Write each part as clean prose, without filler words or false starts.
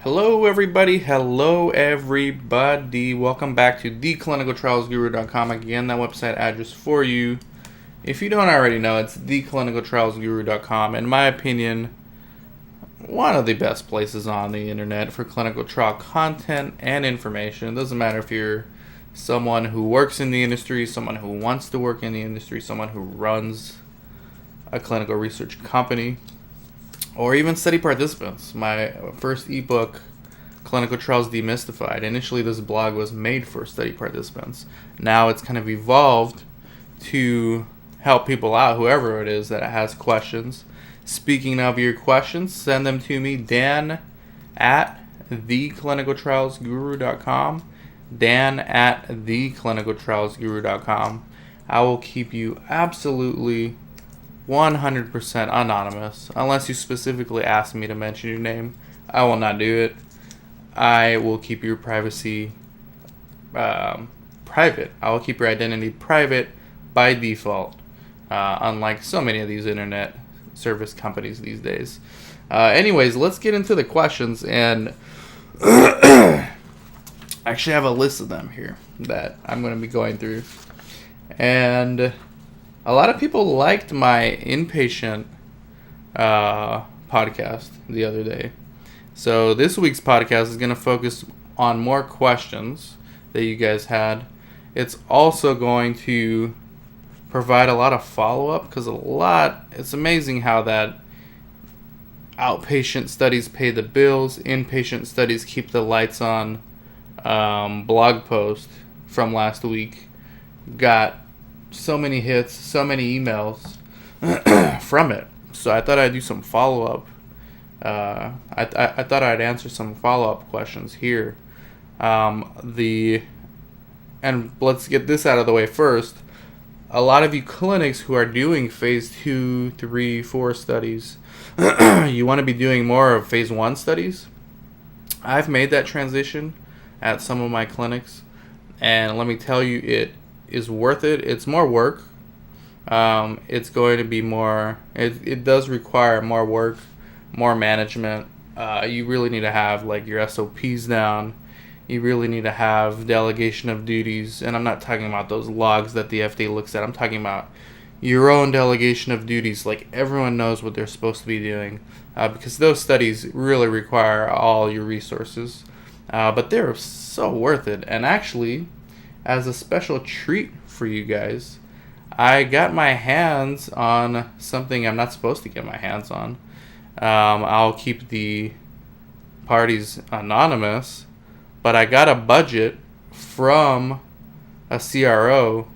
Hello, everybody. Hello, everybody. Welcome back to theclinicaltrialsguru.com. Again, that website address for you. If you don't already know, it's theclinicaltrialsguru.com. In my opinion, one of the best places on the internet for clinical trial content and information. It doesn't matter if you're someone who works in the industry, someone who wants to work in the industry, someone who runs a clinical research company, or even study participants. My first ebook, Clinical Trials Demystified. Initially, this blog was made for study participants. Now it's kind of evolved to help people out, whoever it is that has questions. Speaking of your questions, send them to me, Dan at theclinicaltrialsguru.com. Dan at theclinicaltrialsguru.com. I will keep you absolutely 100% anonymous. Unless you specifically ask me to mention your name, I will not do it. I will keep your privacy private. I will keep your identity private by default, unlike so many of these internet service companies these days. Anyways, let's get into the questions, and I actually have a list of them here that I'm going to be going through. And a lot of people liked my inpatient podcast the other day. So this week's podcast is going to focus on more questions that you guys had. It's also going to provide a lot of follow-up because it's amazing how that outpatient studies pay the bills, inpatient studies keep the lights on. Blog post from last week got so many hits, so many emails from it. So I thought I'd do some follow-up. I thought I'd answer some follow-up questions here. And let's get this out of the way first. A lot of you clinics who are doing phase 2, 3, 4 studies, you want to be doing more of phase 1 studies. I've made that transition at some of my clinics, and let me tell you, it is worth it. It's more work. It's going to be more. It does require more work, more management. You really need to have like your SOPs down. You really need to have delegation of duties, and I'm not talking about those logs that the FDA looks at. I'm talking about your own delegation of duties. Like everyone knows what they're supposed to be doing, because those studies really require all your resources. But they're so worth it. And actually, as a special treat for you guys, I got my hands on something I'm not supposed to get my hands on. I'll keep the parties anonymous, but I got a budget from a CRO,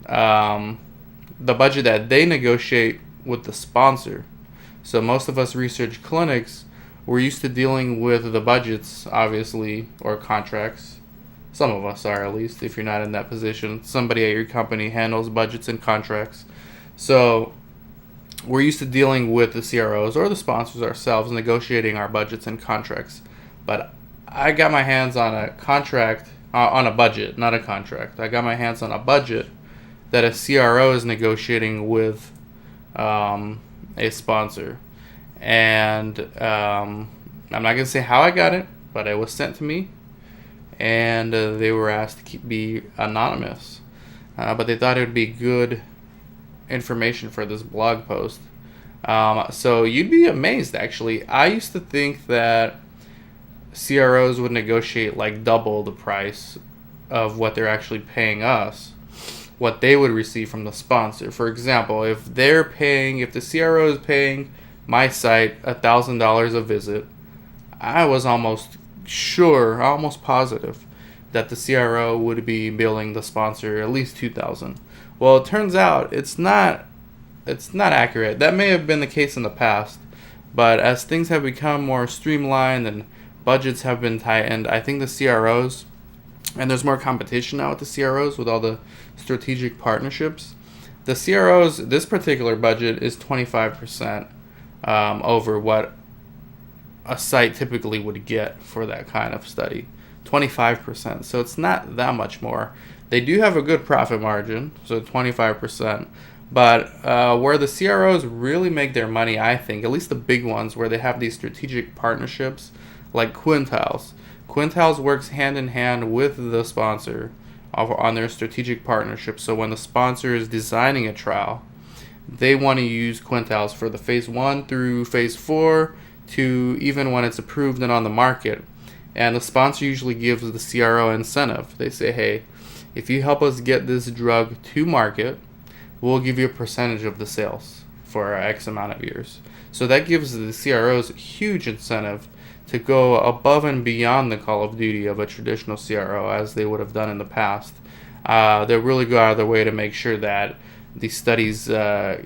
the budget that they negotiate with the sponsor. So most of us research clinics, we're used to dealing with the budgets, obviously, or contracts. Some of us are, at least, if you're not in that position. Somebody at your company handles budgets and contracts. So we're used to dealing with the CROs or the sponsors ourselves, negotiating our budgets and contracts. But I got my hands on a contract, on a budget, not a contract. I got my hands on a budget that a CRO is negotiating with a sponsor. And I'm not going to say how I got it, but it was sent to me. And they were asked to be anonymous. But they thought it would be good information for this blog post. So you'd be amazed, actually. I used to think that CROs would negotiate like double the price of what they're actually paying us, what they would receive from the sponsor. For example, if the CRO is paying my site $1,000 a visit, I was almost positive that the CRO would be billing the sponsor at least $2,000. Well, it turns out it's not accurate. That may have been the case in the past, but as things have become more streamlined and budgets have been tightened, I think the CROs, and there's more competition now with the CROs with all the strategic partnerships. The CROs, this particular budget is 25% over what a site typically would get for that kind of study. 25%. So it's not that much more. They do have a good profit margin, so 25%. But where the CROs really make their money, I think, at least the big ones, where they have these strategic partnerships, like Quintiles. Quintiles works hand in hand with the sponsor on their strategic partnership. So when the sponsor is designing a trial, they want to use Quintiles for the phase 1 through phase 4 to even when it's approved and on the market. And the sponsor usually gives the CRO incentive. They say, hey, if you help us get this drug to market, we'll give you a percentage of the sales for X amount of years. So that gives the CROs huge incentive to go above and beyond the call of duty of a traditional CRO as they would have done in the past. They'll really go out of their way to make sure that these studies are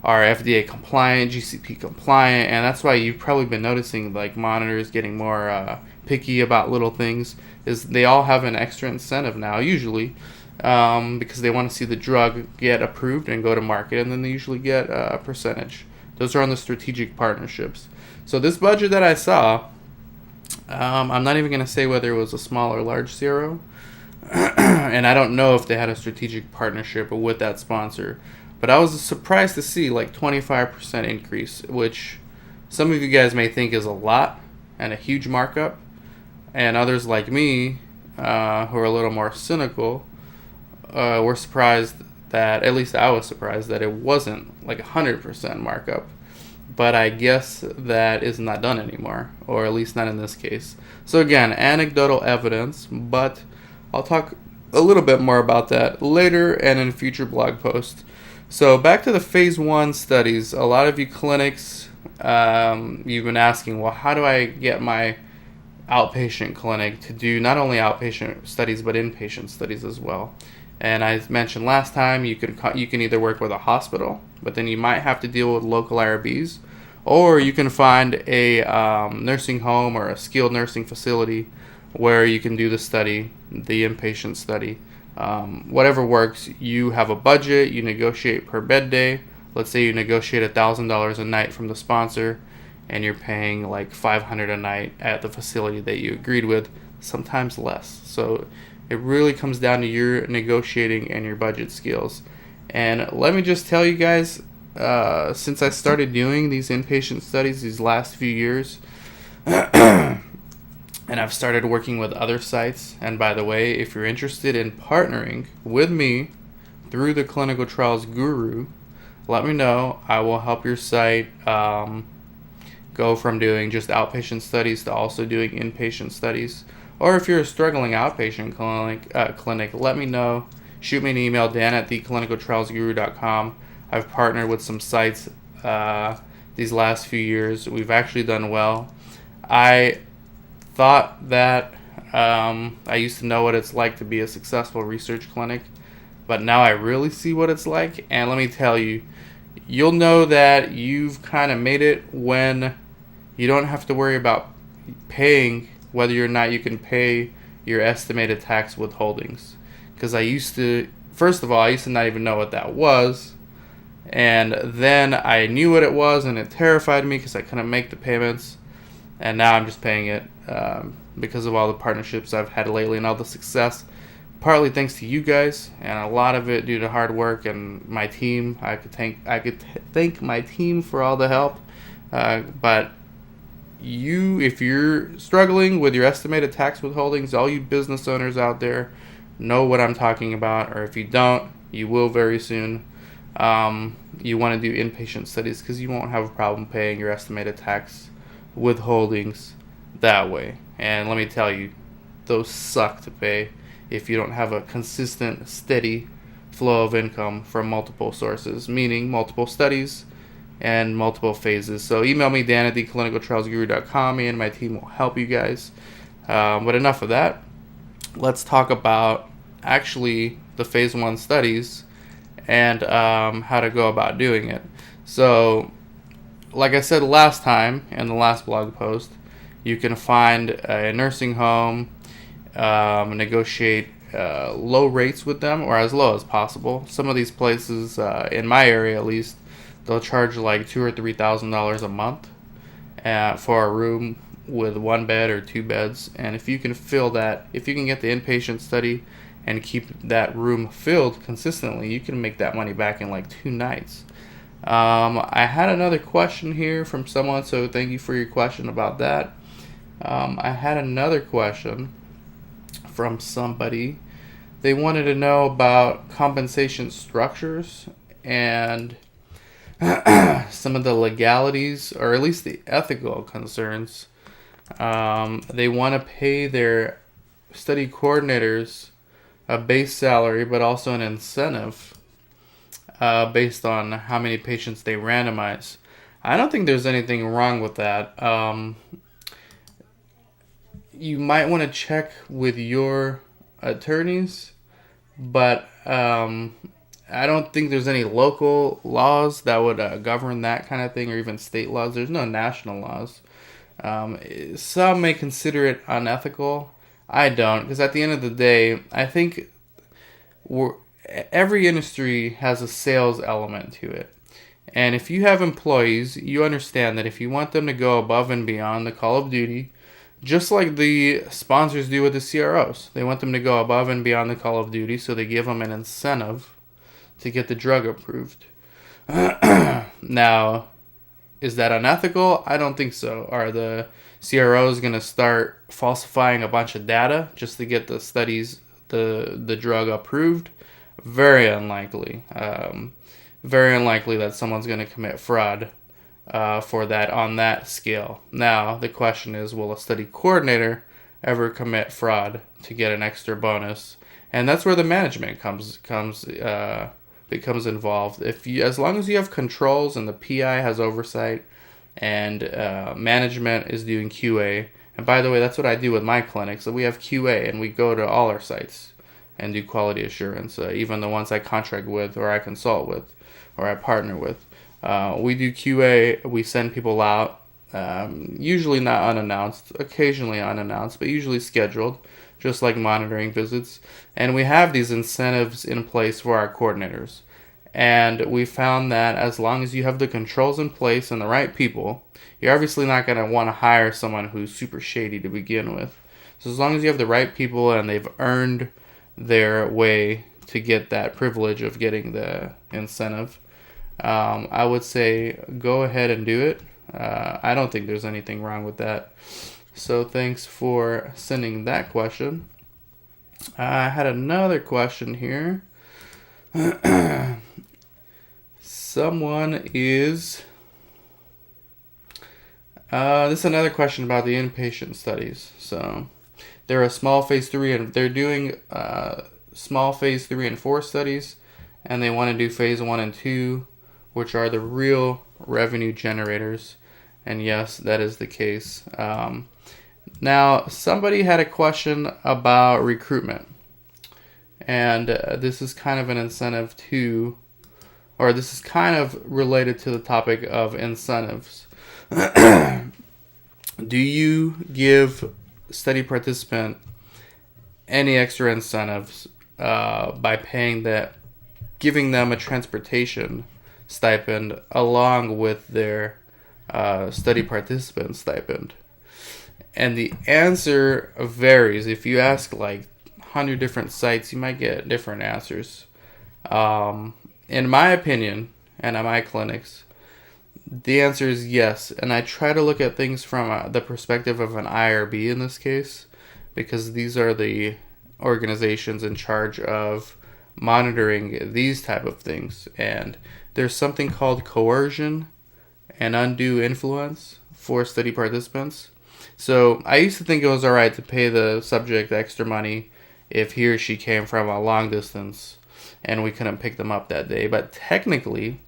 FDA compliant, GCP compliant, and that's why you've probably been noticing like monitors getting more picky about little things. Is they all have an extra incentive now, usually, because they want to see the drug get approved and go to market, and then they usually get a percentage. Those are on the strategic partnerships. So this budget that I saw, I'm not even going to say whether it was a small or large CRO, and I don't know if they had a strategic partnership with that sponsor, but I was surprised to see like 25% increase, which some of you guys may think is a lot and a huge markup, and others like me, who are a little more cynical, were surprised that, at least I was surprised that it wasn't like 100% markup. But I guess that is not done anymore, or at least not in this case. So again, anecdotal evidence, but I'll talk a little bit more about that later and in future blog posts. So back to the phase 1 studies. A lot of you clinics, you've been asking, well, how do I get my outpatient clinic to do not only outpatient studies but inpatient studies as well? And I mentioned last time you can either work with a hospital, but then you might have to deal with local IRBs, or you can find a nursing home or a skilled nursing facility where you can do the study, the inpatient study. Whatever works. You have a budget, you negotiate per bed day. Let's say you negotiate $1,000 a night from the sponsor, and you're paying like $500 a night at the facility that you agreed with, sometimes less. So it really comes down to your negotiating and your budget skills. And let me just tell you guys, since I started doing these inpatient studies these last few years, and I've started working with other sites, and by the way, if you're interested in partnering with me through the Clinical Trials Guru, let me know. I will help your site go from doing just outpatient studies to also doing inpatient studies. Or if you're a struggling outpatient clinic, let me know. Shoot me an email, dan@theclinicaltrialsguru.com. I've partnered with some sites these last few years. We've actually done well. I thought that I used to know what it's like to be a successful research clinic, but now I really see what it's like. And let me tell you, you'll know that you've kind of made it when you don't have to worry about paying whether or not you can pay your estimated tax withholdings. Because first of all, I used to not even know what that was. And then I knew what it was, and it terrified me because I couldn't make the payments. And now I'm just paying it because of all the partnerships I've had lately and all the success. Partly thanks to you guys, and a lot of it due to hard work and my team. I could thank my team for all the help. But if you're struggling with your estimated tax withholdings, all you business owners out there know what I'm talking about, or if you don't, you will very soon. You want to do inpatient studies because you won't have a problem paying your estimated tax withholdings that way. And let me tell you, those suck to pay if you don't have a consistent, steady flow of income from multiple sources, meaning multiple studies and multiple phases. So email me, dan@theclinicaltrialsguru.com, and my team will help you guys. But enough of that. Let's talk about actually the phase 1 studies and how to go about doing it. So, like I said last time in the last blog post, you can find a nursing home, negotiate low rates with them, or as low as possible. Some of these places, in my area at least, they'll charge like $2,000 or $3,000 a month for a room with 1 bed or 2 beds. And if you can if you can get the inpatient study and keep that room filled consistently, you can make that money back in like 2 nights. I had another question here from someone, so thank you for your question about that. I had another question from somebody. They wanted to know about compensation structures and some of the legalities, or at least the ethical concerns. They want to pay their study coordinators a base salary, but also an incentive based on how many patients they randomize. I don't think there's anything wrong with that. You might want to check with your attorneys, but I don't think there's any local laws that would govern that kind of thing, or even state laws. There's no national laws. Some may consider it unethical. I don't, because at the end of the day, I think every industry has a sales element to it. And if you have employees, you understand that if you want them to go above and beyond the call of duty, just like the sponsors do with the CROs, they want them to go above and beyond the call of duty, so they give them an incentive to get the drug approved. Now, is that unethical? I don't think so. Are the CROs going to start falsifying a bunch of data just to get the studies, the drug approved? Very unlikely. Very unlikely that someone's going to commit fraud for that on that scale. Now, the question is, will a study coordinator ever commit fraud to get an extra bonus? And that's where the management becomes involved. As long as you have controls and the PI has oversight and management is doing QA. And by the way, that's what I do with my clinic. So we have QA, and we go to all our sites and do quality assurance, even the ones I contract with, or I consult with, or I partner with. We do QA. We send people out, usually not unannounced, occasionally unannounced, but usually scheduled, just like monitoring visits. And we have these incentives in place for our coordinators. And we found that as long as you have the controls in place and the right people, you're obviously not going to want to hire someone who's super shady to begin with. So as long as you have the right people and they've earned their way to get that privilege of getting the incentive, I would say go ahead and do it. I don't think there's anything wrong with that. So thanks for sending that question. I had another question here. Someone is... this is another question about the inpatient studies. So they're a small phase 3, and they're doing small phase 3 and 4 studies, and they want to do phase 1 and 2, which are the real revenue generators. And yes, that is the case. Now, somebody had a question about recruitment. And this is kind of an incentive to, or this is kind of related to the topic of incentives. Do you give study participant any extra incentives by giving them a transportation stipend along with their study participant stipend? And the answer varies. If you ask like 100 different sites, you might get different answers. In my opinion, and at my clinics, the answer is yes. And I try to look at things from the perspective of an IRB in this case, because these are the organizations in charge of monitoring these type of things. And there's something called coercion and undue influence for study participants. So I used to think it was alright to pay the subject extra money if he or she came from a long distance and we couldn't pick them up that day. But technically,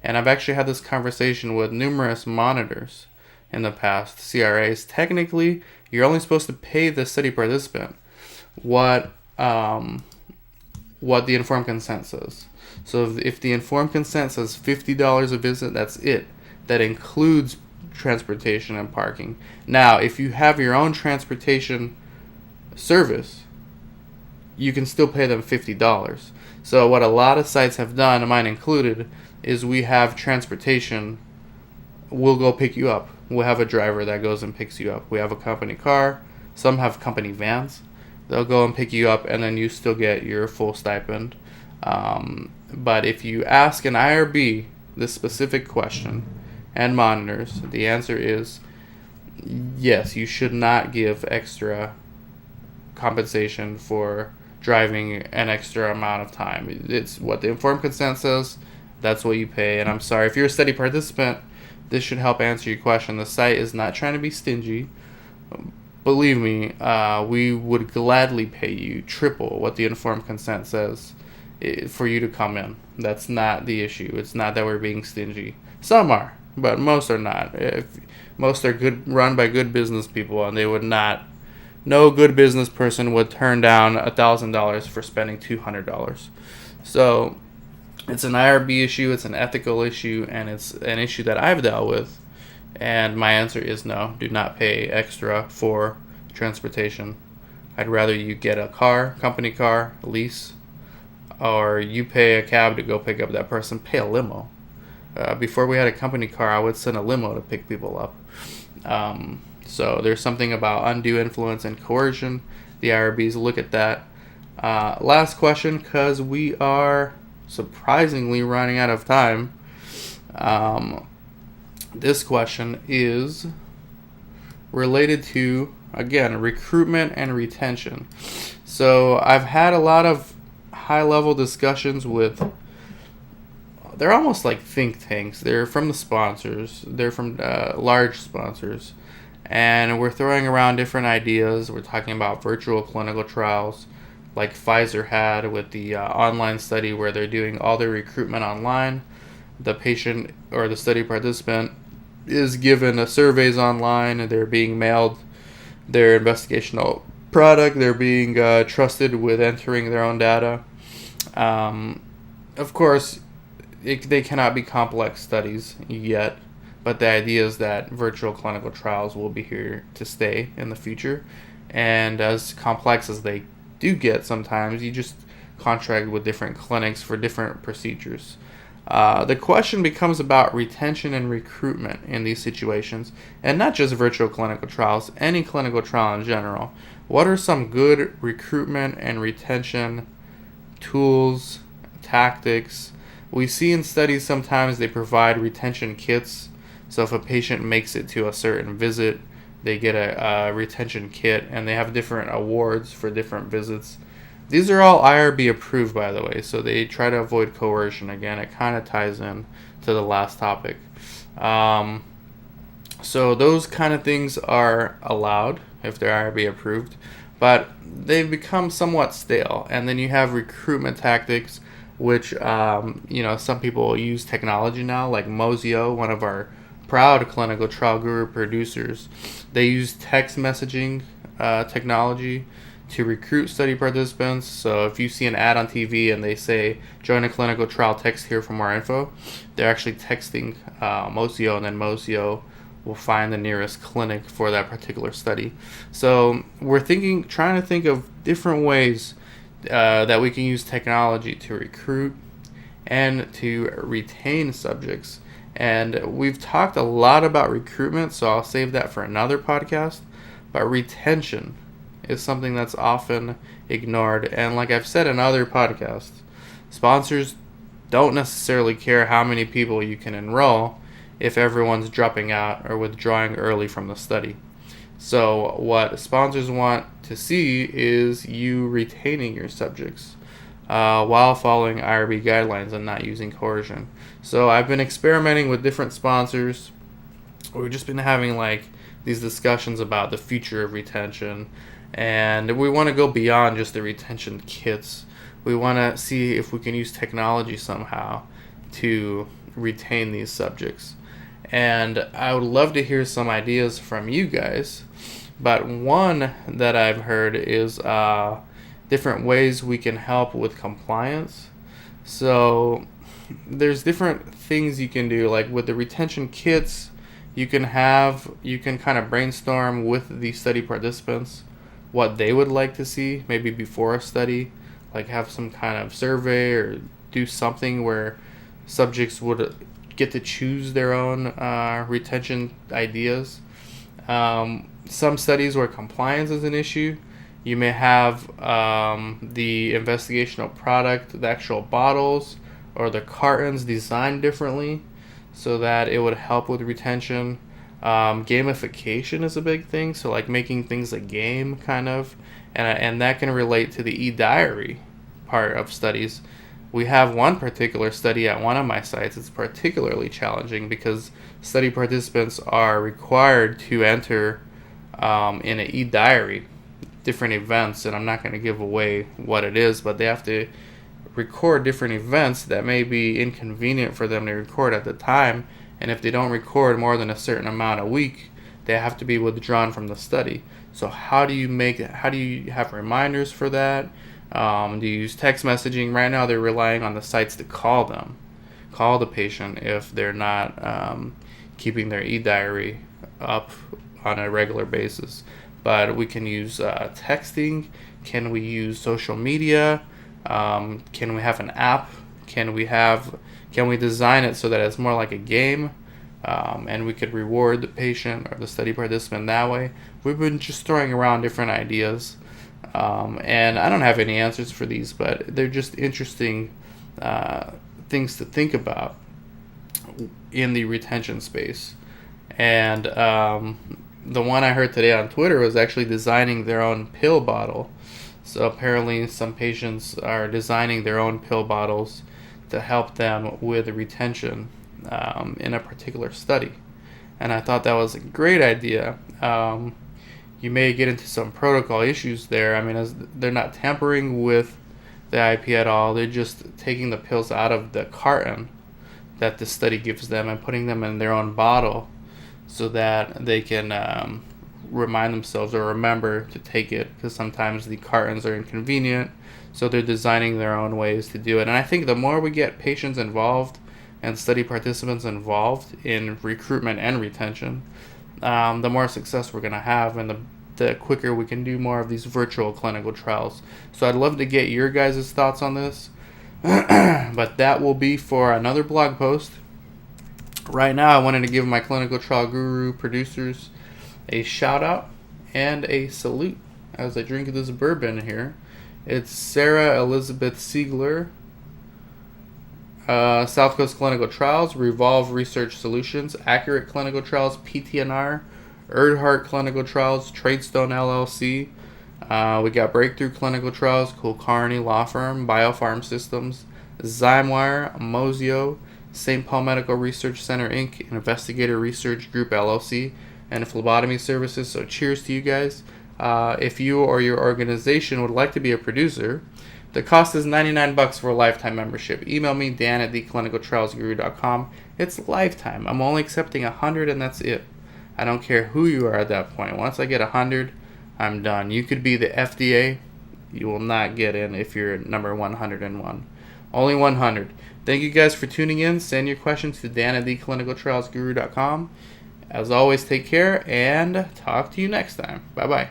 and I've actually had this conversation with numerous monitors in the past, CRAs, technically you're only supposed to pay the study participant what the informed consent says. So if the informed consent says $50 a visit, that's it. That includes transportation and parking. Now, if you have your own transportation service, you can still pay them $50. So what a lot of sites have done, mine included, is we have transportation. We'll go pick you up. We'll have a driver that goes and picks you up. We have a company car. Some have company vans. They'll go and pick you up, and then you still get your full stipend. But if you ask an IRB this specific question and monitors, the answer is yes, you should not give extra compensation for driving an extra amount of time. It's what the informed consent says. That's what you pay. And I'm sorry, if you're a study participant, this should help answer your question. The site is not trying to be stingy. Believe me, we would gladly pay you triple what the informed consent says for you to come in. That's not the issue. It's not that we're being stingy. Some are, but most are not. Most are good, run by good business people, and they would not. No good business person would turn down $1,000 for spending $200. So it's an IRB issue. It's an ethical issue, and it's an issue that I've dealt with. And my answer is no. Do not pay extra for transportation. I'd rather you get a car, company car, a lease, or you pay a cab to go pick up that person. Pay a limo. Before we had a company car, I would send a limo to pick people up. So there's something about undue influence and coercion. The IRBs look at that. Last question, because we are surprisingly running out of time. This question is related to, again, recruitment and retention. So I've had a lot of high-level discussions with, they're almost like think tanks. They're from the sponsors. They're from large sponsors. And we're throwing around different ideas. We're talking about virtual clinical trials like Pfizer had with the online study where they're doing all their recruitment online. The patient or the study participant is given surveys online, and they're being mailed their investigational product. They're being trusted with entering their own data. Of course, they cannot be complex studies yet, but the idea is that virtual clinical trials will be here to stay in the future. And as complex as they do get sometimes, you just contract with different clinics for different procedures. The question becomes about retention and recruitment in these situations, and not just virtual clinical trials, any clinical trial in general. What are some good recruitment and retention tools, tactics? We see in studies sometimes they provide retention kits. So if a patient makes it to a certain visit, they get a retention kit, and they have different awards for different visits. These are all IRB approved, by the way, so they try to avoid coercion. Again, it kind of ties in to the last topic. So those kind of things are allowed if they're IRB approved, but they've become somewhat stale. And then you have recruitment tactics, which some people use technology now, like Mozio, one of our proud clinical trial guru producers. They use text messaging technology to recruit study participants. So if you see an ad on TV and they say, join a clinical trial, text here for more info, they're actually texting Mozio, and then Mozio will find the nearest clinic for that particular study. So we're trying to think of different ways that we can use technology to recruit and to retain subjects. And we've talked a lot about recruitment, so I'll save that for another podcast. But retention is something that's often ignored. And like I've said in other podcasts, sponsors don't necessarily care how many people you can enroll if everyone's dropping out or withdrawing early from the study. So what sponsors want to see is you retaining your subjects while following IRB guidelines and not using coercion. So I've been experimenting with different sponsors. We've just been having these discussions about the future of retention, and we want to go beyond just the retention kits. We want to see if we can use technology somehow to retain these subjects. And I would love to hear some ideas from you guys. But one that I've heard is different ways we can help with compliance. So there's different things you can do. Like with the retention kits, you can kind of brainstorm with the study participants what they would like to see, maybe before a study, like have some kind of survey or do something where subjects would get to choose their own retention ideas. Some studies where compliance is an issue, you may have the investigational product, the actual bottles or the cartons designed differently so that it would help with retention. Gamification is a big thing, so like making things a game, kind of, and that can relate to the e-diary part of studies. We have one particular study at one of my sites. It's particularly challenging because study participants are required to enter in an e-diary different events, and I'm not going to give away what it is, but they have to record different events that may be inconvenient for them to record at the time, and if they don't record more than a certain amount a week, they have to be withdrawn from the study. So how do you have reminders for that? Do you use text messaging? Right now they're relying on the sites to call the patient if they're not keeping their e-diary up on a regular basis. But we can use texting. Can we use social media? Can we have an app? Can we design it so that it's more like a game, and we could reward the patient or the study participant that way? We've been just throwing around different ideas, and I don't have any answers for these, but they're just interesting things to think about in the retention space. And the one I heard today on Twitter was actually designing their own pill bottle. So apparently some patients are designing their own pill bottles to help them with retention in a particular study. And I thought that was a great idea. You may get into some protocol issues there. I mean, as they're not tampering with the IP at all. They're just taking the pills out of the carton that the study gives them and putting them in their own bottle so that they can remind themselves or remember to take it, because sometimes the cartons are inconvenient, so they're designing their own ways to do it. And I think the more we get patients involved and study participants involved in recruitment and retention, the more success we're going to have, and the quicker we can do more of these virtual clinical trials. So I'd love to get your guys' thoughts on this, but that will be for another blog post. Right now, I wanted to give my Clinical Trial Guru producers a shout out and a salute as I drink this bourbon here. It's Sarah Elizabeth Siegler, South Coast Clinical Trials, Revolve Research Solutions, Accurate Clinical Trials, PTNR, Erdhart Clinical Trials, Tradestone LLC. We got Breakthrough Clinical Trials, Kulkarni Law Firm, Biopharm Systems, Zymewire, Mozio, St. Paul Medical Research Center, Inc., Investigator Research Group, LLC, and Phlebotomy Services. So cheers to you guys. If you or your organization would like to be a producer, the cost is $99 for a lifetime membership. Email me, dan@theclinicaltrialsguru.com. It's lifetime. I'm only accepting 100, and that's it. I don't care who you are at that point. Once I get 100, I'm done. You could be the FDA. You will not get in if you're number 101. Only 100. Thank you guys for tuning in. Send your questions to dan@theclinicaltrialsguru.com. As always, take care and talk to you next time. Bye-bye.